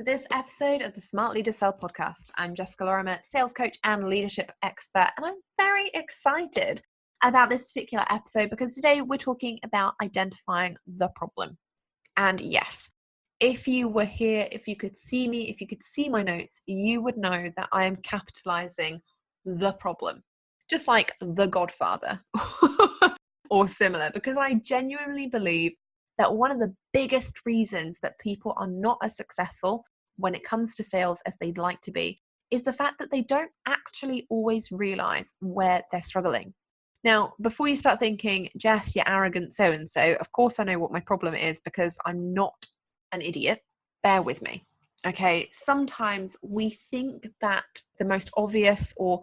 to this episode of the Smart Leaders Sell podcast. I'm Jessica Lorimer, sales coach and leadership expert, and I'm very excited about this particular episode because today we're talking about identifying the problem. And yes, if you were here, if you could see me, if you could see my notes, you would know that I am capitalizing the problem, just like The Godfather or similar, because I genuinely believe that one of the biggest reasons that people are not as successful when it comes to sales as they'd like to be is the fact that they don't actually always realize where they're struggling. Now, before you start thinking, Jess, you're arrogant so-and-so, of course I know what my problem is because I'm not an idiot. Bear with me. Okay, sometimes we think that the most obvious or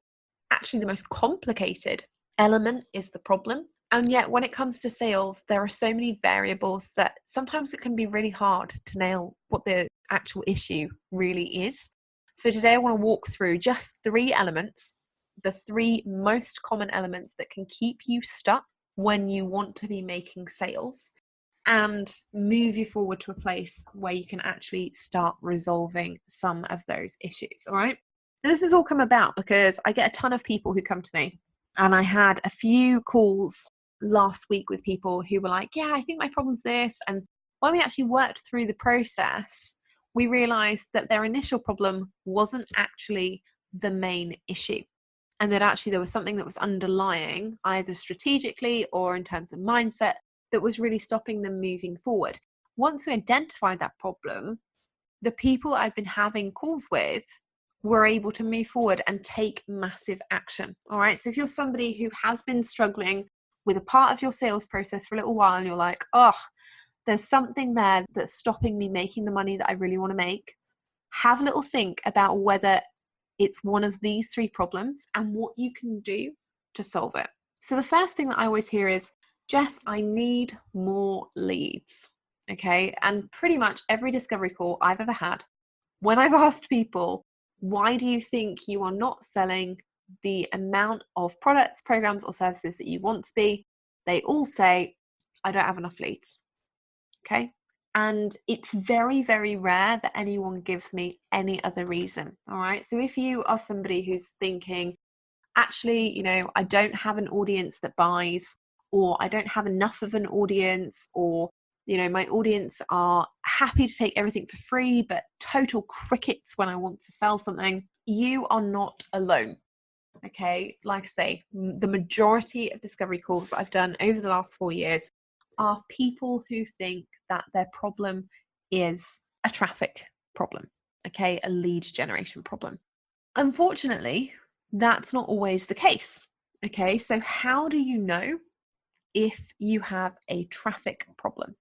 actually the most complicated element is the problem. And yet when it comes to sales, there are so many variables that sometimes it can be really hard to nail what the actual issue really is. So today I want to walk through just 3 elements, the 3 most common elements that can keep you stuck when you want to be making sales and move you forward to a place where you can actually start resolving some of those issues. All right. Now, this has all come about because I get a ton of people who come to me, and I had a few calls last week with people who were like, yeah, I think my problem's this. And when we actually worked through the process, we realized that their initial problem wasn't actually the main issue. And that actually there was something that was underlying, either strategically or in terms of mindset, that was really stopping them moving forward. Once we identified that problem, the people I'd been having calls with were able to move forward and take massive action. All right. So if you're somebody who has been struggling with a part of your sales process for a little while and you're like, oh, there's something there that's stopping me making the money that I really want to make, have a little think about whether it's one of these 3 problems and what you can do to solve it. So the first thing that I always hear is, Jess, I need more leads. Okay. And pretty much every discovery call I've ever had, when I've asked people, why do you think you are not selling the amount of products, programs, or services that you want to be, they all say, I don't have enough leads. Okay. And it's very, very rare that anyone gives me any other reason. All right. So if you are somebody who's thinking, actually, I don't have an audience that buys, or I don't have enough of an audience, or my audience are happy to take everything for free, but total crickets when I want to sell something, you are not alone. Okay, like I say, the majority of discovery calls that I've done over the last 4 years are people who think that their problem is a traffic problem, okay, a lead generation problem. Unfortunately, that's not always the case. Okay, so how do you know if you have a traffic problem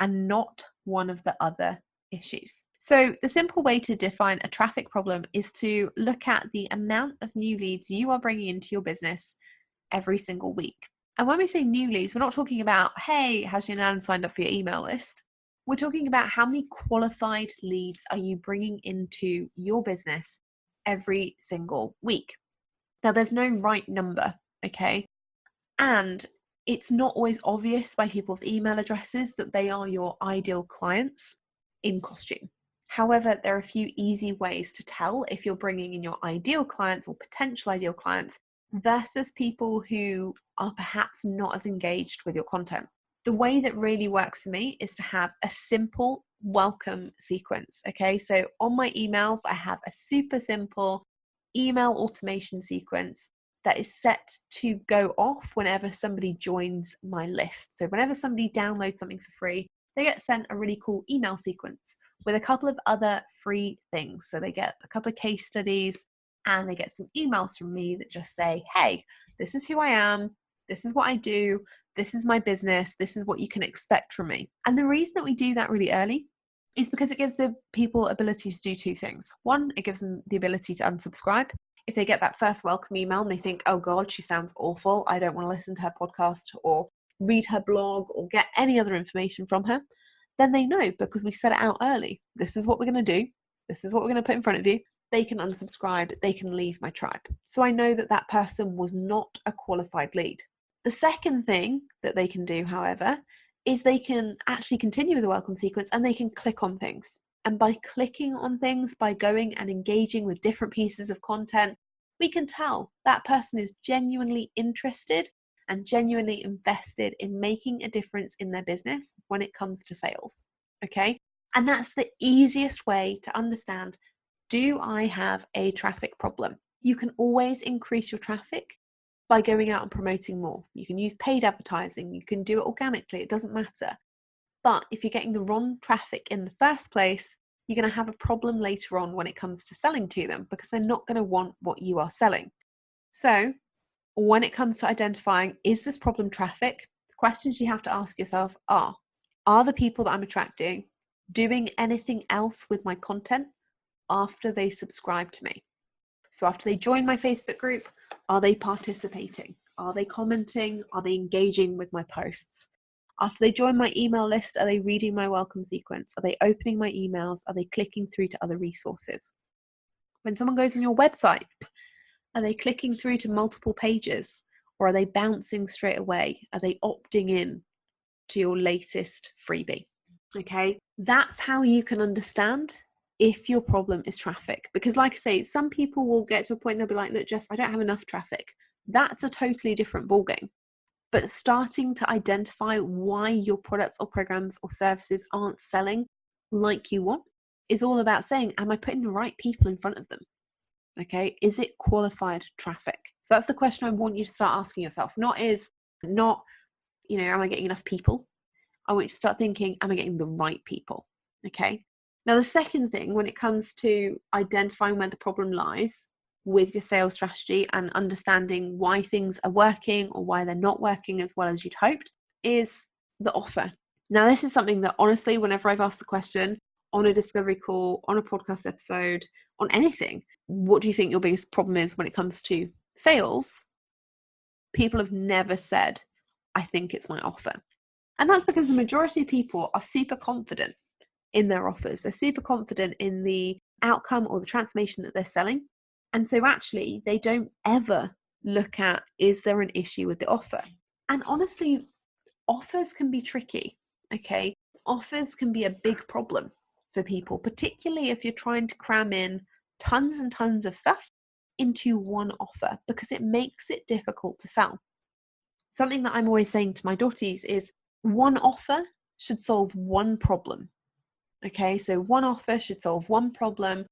and not one of the other issues? So the simple way to define a traffic problem is to look at the amount of new leads you are bringing into your business every single week. And when we say new leads, we're not talking about, hey, has your nan signed up for your email list? We're talking about how many qualified leads are you bringing into your business every single week. Now, there's no right number, okay? And it's not always obvious by people's email addresses that they are your ideal clients in costume. However, there are a few easy ways to tell if you're bringing in your ideal clients or potential ideal clients versus people who are perhaps not as engaged with your content. The way that really works for me is to have a simple welcome sequence. Okay, so on my emails, I have a super simple email automation sequence that is set to go off whenever somebody joins my list. So whenever somebody downloads something for free, they get sent a really cool email sequence with a couple of other free things. So they get a couple of case studies and they get some emails from me that just say, hey, this is who I am. This is what I do. This is my business. This is what you can expect from me. And the reason that we do that really early is because it gives the people ability to do 2 things. One, it gives them the ability to unsubscribe. If they get that first welcome email and they think, oh God, she sounds awful, I don't want to listen to her podcast or read her blog or get any other information from her, then they know because we set it out early. This is what we're going to do. This is what we're going to put in front of you. They can unsubscribe. They can leave my tribe. So I know that that person was not a qualified lead. The second thing that they can do, however, is they can actually continue with the welcome sequence and they can click on things. And by clicking on things, by going and engaging with different pieces of content, we can tell that person is genuinely interested and genuinely invested in making a difference in their business when it comes to sales. Okay? And that's the easiest way to understand, do I have a traffic problem? You can always increase your traffic by going out and promoting more. You can use paid advertising, you can do it organically, it doesn't matter. But if you're getting the wrong traffic in the first place, you're going to have a problem later on when it comes to selling to them, because they're not going to want what you are selling. So when it comes to identifying, is this problem traffic? The questions you have to ask yourself are the people that I'm attracting doing anything else with my content after they subscribe to me? So after they join my Facebook group, are they participating? Are they commenting? Are they engaging with my posts? After they join my email list, are they reading my welcome sequence? Are they opening my emails? Are they clicking through to other resources? When someone goes on your website, are they clicking through to multiple pages, or are they bouncing straight away? Are they opting in to your latest freebie? Okay, that's how you can understand if your problem is traffic. Because like I say, some people will get to a point, they'll be like, look, Jess, I don't have enough traffic. That's a totally different ballgame. But starting to identify why your products or programs or services aren't selling like you want is all about saying, am I putting the right people in front of them? Okay, is it qualified traffic? So that's the question I want you to start asking yourself. Not, am I getting enough people? I want you to start thinking, am I getting the right people? Okay. Now, the second thing, when it comes to identifying where the problem lies with your sales strategy and understanding why things are working or why they're not working as well as you'd hoped, is the offer. Now, this is something that honestly, whenever I've asked the question on a discovery call, on a podcast episode, on anything, what do you think your biggest problem is when it comes to sales? People have never said, I think it's my offer. And that's because the majority of people are super confident in their offers. They're super confident in the outcome or the transformation that they're selling. And so actually, they don't ever look at, is there an issue with the offer? And honestly, offers can be tricky, okay? Offers can be a big problem for people, particularly if you're trying to cram in tons and tons of stuff into one offer, because it makes it difficult to sell. Something that I'm always saying to my daughters is, one offer should solve one problem. Okay, so one offer should solve one problem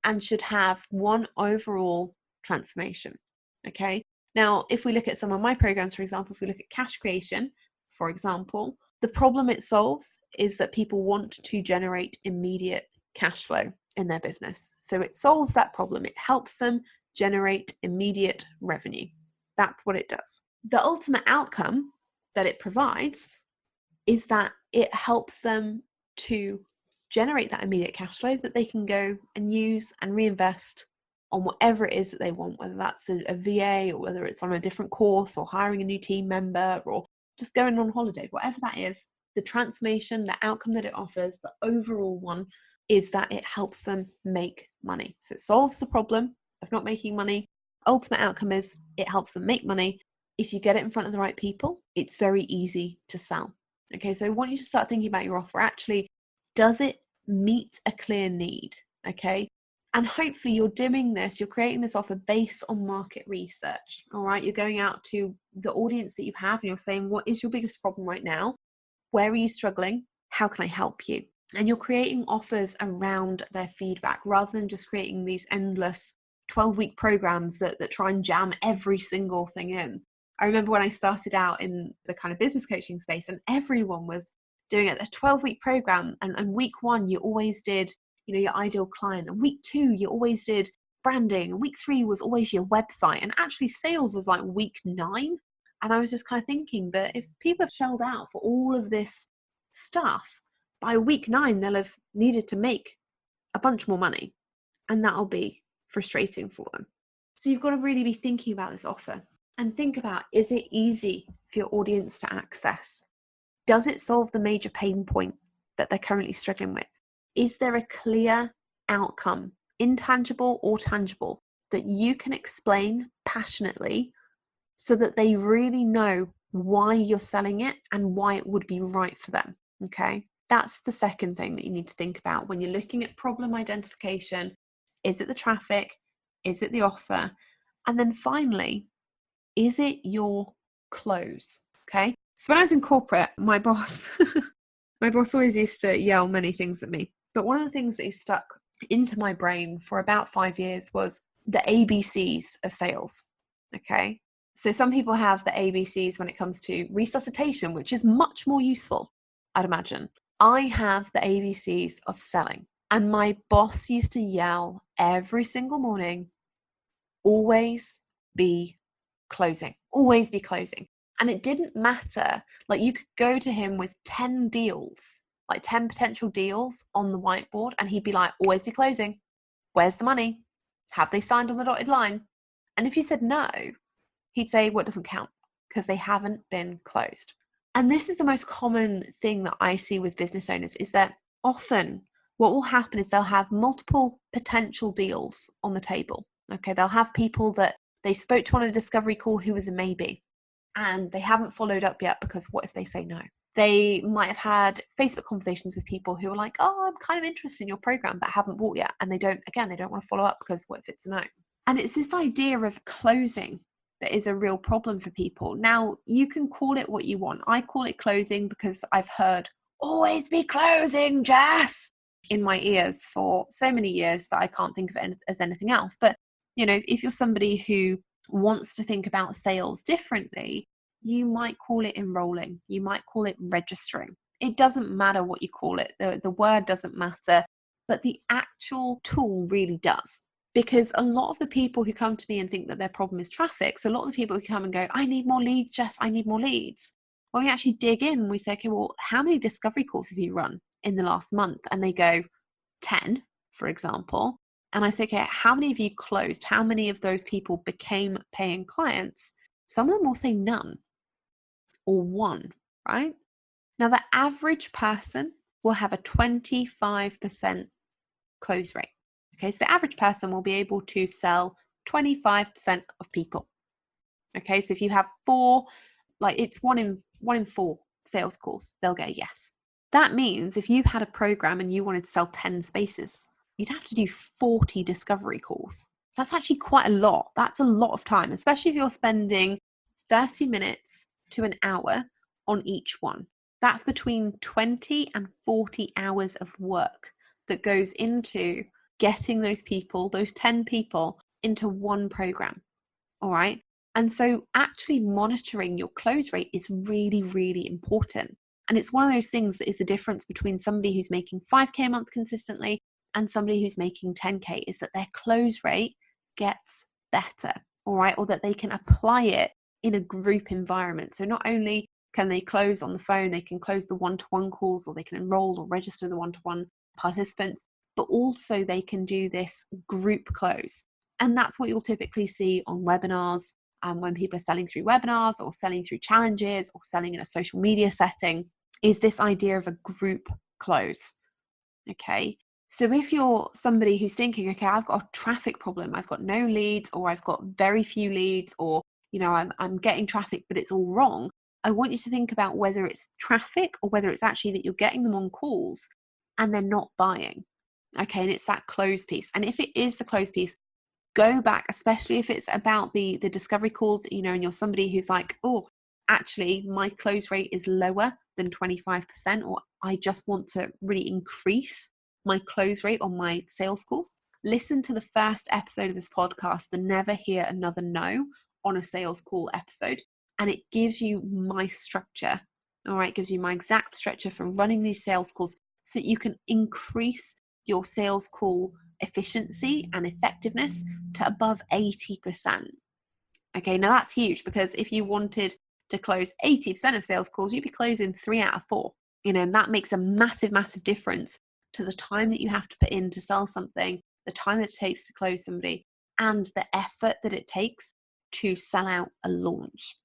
and should have one overall transformation. Okay, now if we look at some of my programs, for example, if we look at cash creation, for example, the problem it solves is that people want to generate immediate cash flow in their business. So it solves that problem. It helps them generate immediate revenue. That's what it does. The ultimate outcome that it provides is that it helps them to generate that immediate cash flow that they can go and use and reinvest on whatever it is that they want, whether that's a VA or whether it's on a different course or hiring a new team member or just going on holiday, whatever that is. The transformation, the outcome that it offers, the overall one is that it helps them make money. So it solves the problem of not making money. Ultimate outcome is it helps them make money. If you get it in front of the right people, it's very easy to sell. Okay, so I want you to start thinking about your offer. Actually, does it meet a clear need? Okay, and hopefully you're doing this, you're creating this offer based on market research. All right, you're going out to the audience that you have and you're saying, what is your biggest problem right now? Where are you struggling? How can I help you? And you're creating offers around their feedback rather than just creating these endless 12-week programs that try and jam every single thing in. I remember when I started out in the kind of business coaching space and everyone was doing a 12-week program, and week 1 you always did, your ideal client, and week 2 you always did branding, and week 3 was always your website, and actually sales was like week 9. And I was just kind of thinking that if people have shelled out for all of this stuff, by week 9 they'll have needed to make a bunch more money, and that'll be frustrating for them. So you've got to really be thinking about this offer and think about, is it easy for your audience to access? Does it solve the major pain point that they're currently struggling with? Is there a clear outcome, intangible or tangible, that you can explain passionately so that they really know why you're selling it and why it would be right for them? Okay. That's the second thing that you need to think about when you're looking at problem identification. Is it the traffic? Is it the offer? And then finally, is it your close? Okay. So when I was in corporate, my boss, my boss always used to yell many things at me. But one of the things that he stuck into my brain for about 5 years was the ABCs of sales. Okay. So some people have the ABCs when it comes to resuscitation, which is much more useful, I'd imagine. I have the ABCs of selling. And my boss used to yell every single morning, always be closing, always be closing. And it didn't matter. Like, you could go to him with 10 deals, like 10 potential deals on the whiteboard, and he'd be like, always be closing. Where's the money? Have they signed on the dotted line? And if you said no, he'd say, well, it doesn't count because they haven't been closed. And this is the most common thing that I see with business owners, is that often what will happen is they'll have multiple potential deals on the table. Okay, they'll have people that they spoke to on a discovery call who was a maybe, and they haven't followed up yet because what if they say no? They might have had Facebook conversations with people who are like, oh, I'm kind of interested in your program, but haven't bought yet. And they don't want to follow up because what if it's a no? And it's this idea of closing that is a real problem for people. Now, you can call it what you want. I call it closing because I've heard, always be closing, Jess, in my ears for so many years that I can't think of it as anything else. But, you know, if you're somebody who wants to think about sales differently, you might call it enrolling. You might call it registering. It doesn't matter what you call it. The word doesn't matter, but the actual tool really does. Because a lot of the people who come to me and think that their problem is traffic, so a lot of the people who come and go, I need more leads, Jess, I need more leads. When we actually dig in, we say, okay, well, how many discovery calls have you run in the last month? And they go 10, for example. And I say, okay, how many of you closed? How many of those people became paying clients? Some of them will say none or one, right? Now, the average person will have a 25% close rate. Okay, so the average person will be able to sell 25% of people. Okay, so if you have 4, like it's one in 4 sales calls, they'll get a yes. That means if you had a program and you wanted to sell 10 spaces, you'd have to do 40 discovery calls. That's actually quite a lot. That's a lot of time, especially if you're spending 30 minutes to an hour on each one. That's between 20 and 40 hours of work that goes into getting those people, those 10 people, into one program. All right. And so actually monitoring your close rate is really, really important. And it's one of those things that is the difference between somebody who's making 5K a month consistently and somebody who's making 10K, is that their close rate gets better. All right. Or that they can apply it in a group environment. So not only can they close on the phone, they can close the one-to-one calls, or they can enroll or register the one-to-one participants, but also they can do this group close. And that's what you'll typically see on webinars, when people are selling through webinars or selling through challenges or selling in a social media setting, is this idea of a group close. Okay. So if you're somebody who's thinking, okay, I've got a traffic problem, I've got no leads, or I've got very few leads, or, you know, I'm getting traffic, but it's all wrong. I want you to think about whether it's traffic or whether it's actually that you're getting them on calls and they're not buying. Okay, and it's that close piece. And if it is the close piece, go back, especially if it's about the discovery calls, you know, and you're somebody who's like, oh, actually my close rate is lower than 25%, or I just want to really increase my close rate on my sales calls. Listen to the first episode of this podcast, the Never Hear Another No on a Sales Call episode, and it gives you my structure. All right, it gives you my exact structure for running these sales calls so that you can increase your sales call efficiency and effectiveness to above 80%. Okay, now that's huge, because if you wanted to close 80% of sales calls, you'd be closing 3 out of 4. You know, and that makes a massive, massive difference to the time that you have to put in to sell something, the time that it takes to close somebody, and the effort that it takes to sell out a launch.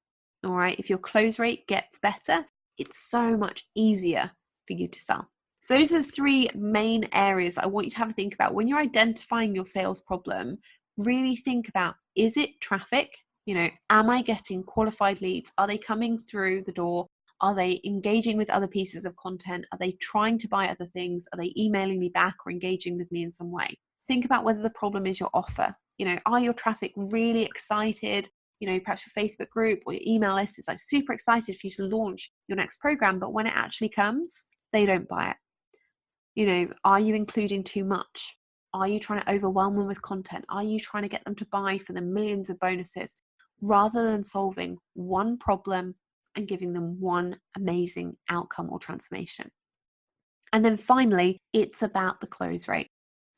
All right, if your close rate gets better, it's so much easier for you to sell. So those are the 3 main areas that I want you to have a think about. When you're identifying your sales problem, really think about, is it traffic? You know, am I getting qualified leads? Are they coming through the door? Are they engaging with other pieces of content? Are they trying to buy other things? Are they emailing me back or engaging with me in some way? Think about whether the problem is your offer. Are your traffic really excited? Perhaps your Facebook group or your email list is like super excited for you to launch your next program, but when it actually comes, they don't buy it. Are you including too much? Are you trying to overwhelm them with content? Are you trying to get them to buy for the millions of bonuses rather than solving one problem and giving them one amazing outcome or transformation? And then finally, it's about the close rate.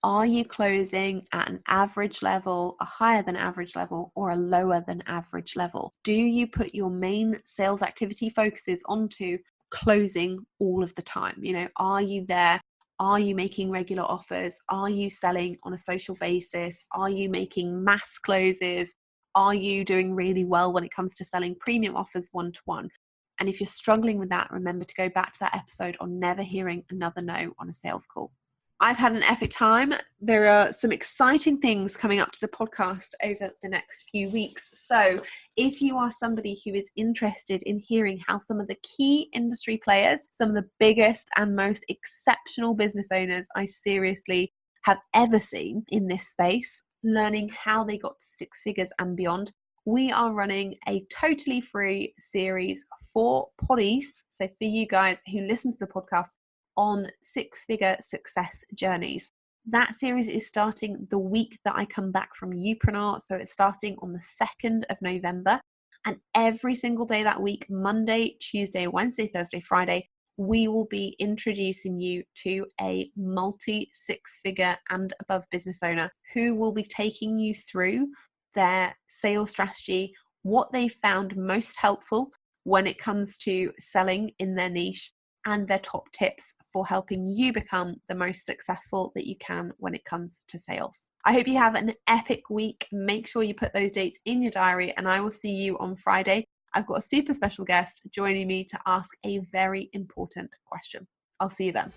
Are you closing at an average level, a higher than average level, or a lower than average level? Do you put your main sales activity focuses onto closing all of the time? Are you there? Are you making regular offers? Are you selling on a social basis? Are you making mass closes? Are you doing really well when it comes to selling premium offers one-to-one? And if you're struggling with that, remember to go back to that episode on never hearing another no on a sales call. I've had an epic time. There are some exciting things coming up to the podcast over the next few weeks. So if you are somebody who is interested in hearing how some of the key industry players, some of the biggest and most exceptional business owners I seriously have ever seen in this space, learning how they got to six figures and beyond, we are running a totally free series for poddies. So for you guys who listen to the podcast, on six-figure success journeys. That series is starting the week that I come back from Upreneur. So it's starting on the 2nd of November. And every single day that week, Monday, Tuesday, Wednesday, Thursday, Friday, we will be introducing you to a multi-six-figure and above business owner who will be taking you through their sales strategy, what they found most helpful when it comes to selling in their niche, and their top tips for helping you become the most successful that you can when it comes to sales. I hope you have an epic week. Make sure you put those dates in your diary, and I will see you on Friday. I've got a super special guest joining me to ask a very important question. I'll see you then.